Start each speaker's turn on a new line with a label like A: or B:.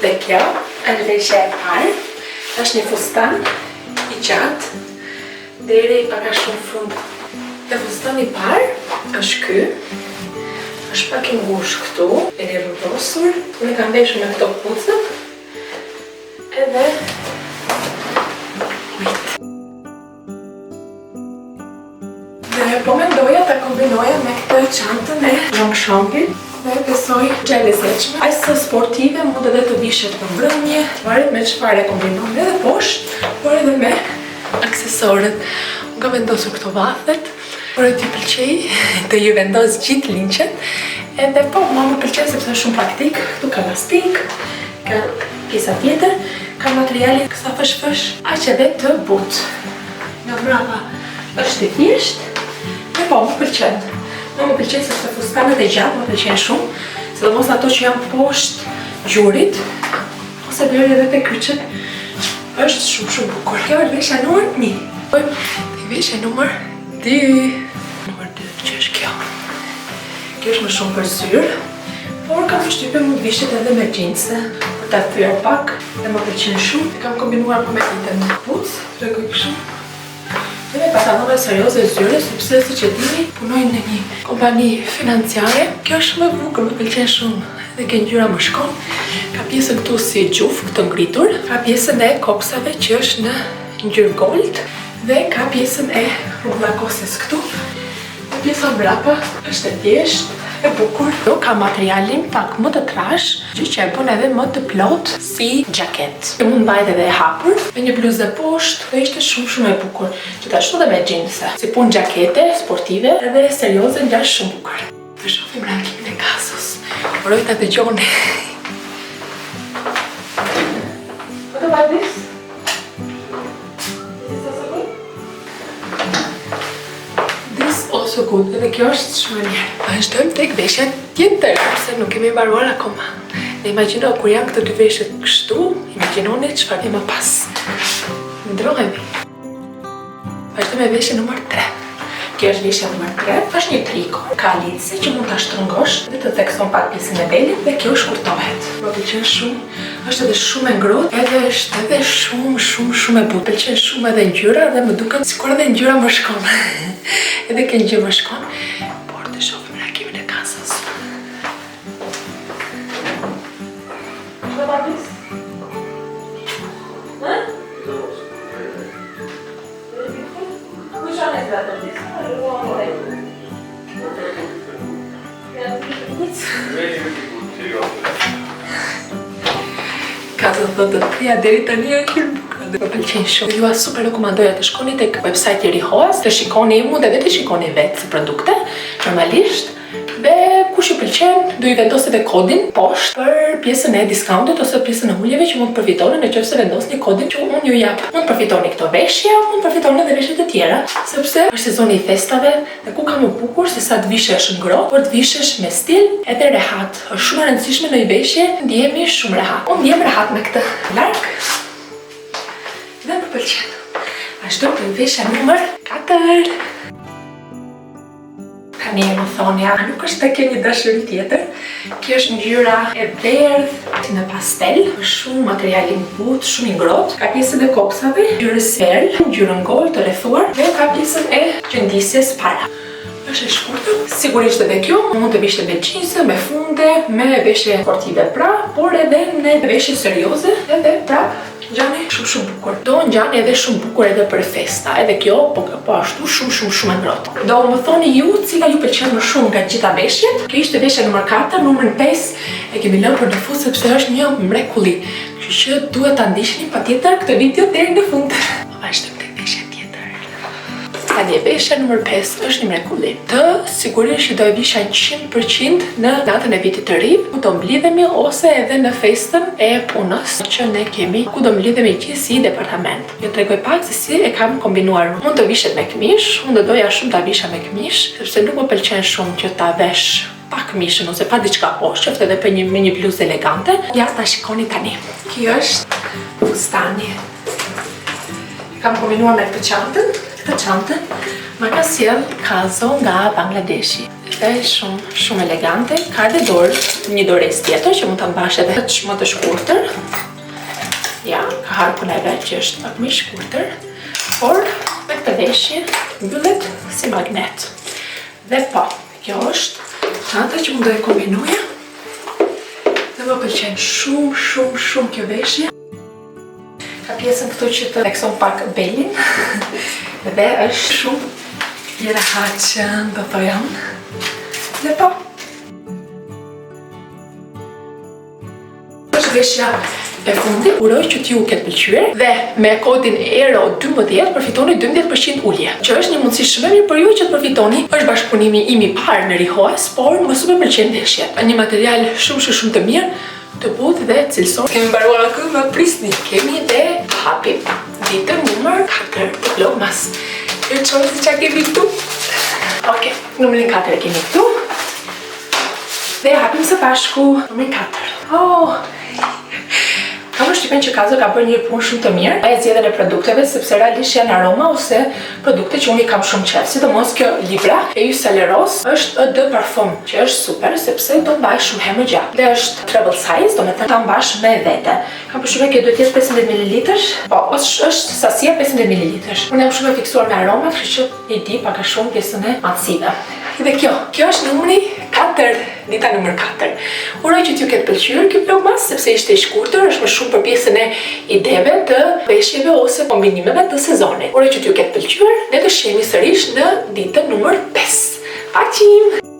A: Dhe kjo është veshja e parë. Është një fustan I gjatë deri pak a shumë fund. Dhe fustani I parë është ky. Është pak I ngushtë këtu, e rrotosur. Unë kam veshur me këto kpucë. Edhe Dhe po mendoja ta kombinoja me këtë çantën e Longchampit. Dhe besoj që e lezetshme. Aq sa sportive mund edhe të vishet në mbrëmje, varet me çfarë kombinon edhe poshtë, por edhe me aksesorët. Unë kam vendosur këto vathet, por e ti pëlqej të ju vendos gjithë linqet. Edhe po, më pëlqen sepse është shumë praktik. Këtu ka lastik, ka pjesa tjetër, ka materialin kësa fësh-fësh, aq edhe të butë. Nga brava është I thjeshtë, dhe po, më pëlqen. Më pëlqen sepse fustanët e gjatë më pëlqen shumë, sidomos ato që janë poshtë gjurit, ose deri edhe te kyçet, është shumë bukur. Kjo është veshja numër 1. Pojmë te veshja numër 2. Numër 2 që është kjo. Kjo është më shumë për zyrë, por kam përshtypjen mund vishet edhe me xhinse, për ta thyer pak, dhe më pëlqen shumë. Kam kombinuar me këtë në kpucë, tregoj kështu. Dhe me pantalone serioze zyre, sepse siç e dini, punoj në një kompani financiare. Kjo është shumë e bukur, më pëlqen shumë. Dhe ke ngjyra më shkon. Ka pjesën këtu si gjuf, këtë ngritur. Ka pjesën e kopsave që është në ngjyrë gold. Dhe ka pjesën e rrullakoses këtu. Dhe pjesa mbrapa është e thjeshtë, e bukur. Do ka materialin pak më të trash, që e bën edhe më të plot si xhaket. Që mund mbajt edhe e hapur, me një bluzë poshtë, dhe ishte shumë e bukur. Gjithashtu edhe me xhinse, si punë xhakete sportive, edhe serioze ngjash shumë bukur. Të shohim rankimin e kasës. Uroj ta dëgjoni. What about this? So good, edhe kjo është shumë e mirë. Vazhdojmë tek veshja tjetër, se nuk kemi mbaruar akoma. Dhe imagjino kur janë këto dy veshje kështu, imagjinoni çfarë vjen më pas. Ndrohemi. Vazhdojmë me veshjen numër 3. Kjo është veshja numër 3, është një triko, ka lidhje që mund ta shtrëngosh dhe të thekson pak pjesën e belit dhe kjo shkurtohet. Më pëlqen shumë, është edhe shumë e ngrohtë, edhe është edhe shumë e bukur. Pëlqen shumë edhe ngjyra dhe më duket sikur edhe ngjyra më shkon. Edhe ke ngjyrë më shkon, por të shohim rankimin e kasës. What about this? Huh? Which one is that of this? Kasa thotë të ja deri tani është Më pëlqen shumë. Ju super rekomandoja të shkoni tek website-i Rihoas, të shikoni mund edhe të shikoni vetë produkte, normalisht. Dhe kush ju pëlqen, do ju vendos edhe kodin poshtë për pjesën e discountit ose pjesën e uljeve që mund përfitoni nëse vendosni kodin që unë ju jap. Mund përfitoni këto veshje, mund përfitoni edhe veshjet e tjera, sepse është sezoni I festave dhe ku ka më bukur se sa të vishesh ngrohtë, por të vishesh me stil edhe rehat. Është shumë e rëndësishme në një veshje ndihemi shumë rehat. Unë ndihem rehat me këtë. Larg. Dhe më pëlqen. Vazhdojmë te veshja numër 4. Tani më thoni, nuk është të ke një dashuri tjetër. Kjo është ngjyra e verdhë, në pastel, shumë material I butë, shumë I ngrohtë. Ka pjesën e kopsave, ngjyrës perl, ngjyrën gold të rrethuar, dhe ka pjesën e gjendisjes para. Është e shkurtër. Sigurisht edhe kjo mund të vishte me xhinse, me funde, me veshje sportive por edhe në veshje serioze, edhe prap ngjani shumë bukur. Do ngjani edhe shumë bukur edhe për festa. Edhe kjo po ashtu shumë e ngrohtë. Do më thoni ju cila ju pëlqen më shumë nga gjitha veshjet. Kjo ishte veshja numër 4, numrin 5 e kemi lënë për në fund sepse është një mrekulli. Kështu që duhet ta ndiqni patjetër këtë video deri në fund. Vazhdojmë tek veshja tjetër. Tani veshja numër 5 është një mrekulli. Të sigurisht që do e visha 100% në datën e vitit të ri, ku do mblidhemi ose edhe në festën e punës që ne kemi, ku do mblidhemi gjithë si departament. Ju tregoj pak se si e kam kombinuar. Mund të vishet me këmish, unë do doja shumë ta visha me këmish, sepse nuk më pëlqen shumë që ta vesh pa këmishën ose pa diçka poshtë, qoftë edhe me një bluzë elegante. Ja ta shikoni tani. Kjo është fustani. Kam kombinuar me këtë çantën Ma ka sjell kazo nga Bangladeshi. Është shumë elegante, ka edhe dorë, një dores tjetër që mund ta mbash edhe më të shkurtër. Ja, ka harkun e vet që është pak më i shkurtër, por me këtë veshje mbyllet si magnet. Dhe po, kjo është çanta që mund të kombinuja. Dhe më pëlqen shumë kjo veshje. Ka pjesën këtu që të thekson pak belin. Dhe është shumë i rehatshëm, do thoya. Dhe po. Është veshja e fundit. Uroj që t'ju ketë pëlqyer dhe me kodin ERO12 përfitoni 12% ulje, që është një mundësi shumë e mirë për ju që të përfitoni. Është bashkëpunimi im i parë në Rihoas, por më super pëlqen veshja. Një material shumë të mirë, të butë dhe cilësor. Kemi mbaruar këtu, më prisni. Kemi dhe hapim ditën numër 4 të vlogmas. Ju çojmë se çka kemi këtu. Okej, numrin 4 e kemi këtu. Dhe hapim së bashku numrin 4. Kam përshtypjen që Kazo ka bërë një punë shumë të mirë. Ai zgjedhën e produkteve sepse realisht janë aroma ose produkte që unë i kam shumë qef. Sidomos kjo libra e Yves Saint Laurent është de parfum, që është super sepse do mbaj shumë herë më gjatë. Dhe është travel size, do të thënë ta mbash me vete. Kam përshtypjen që duhet të jetë 15 ml. Po, është sasia 15 ml. Unë jam shumë e fiksuar me aroma, kështu që i di pak a shumë pjesën e matësive. Dhe kjo është numri 4, dita numër 4. Uroj që t'ju ketë pëlqyer ky vlogmas sepse ishte i shkurtër, është më shumë për pjesën e ideve të veshjeve ose kombinimeve të sezonit. Uroj që t'ju ketë pëlqyer, ne do shihemi sërish në ditën numër 5. Paqim!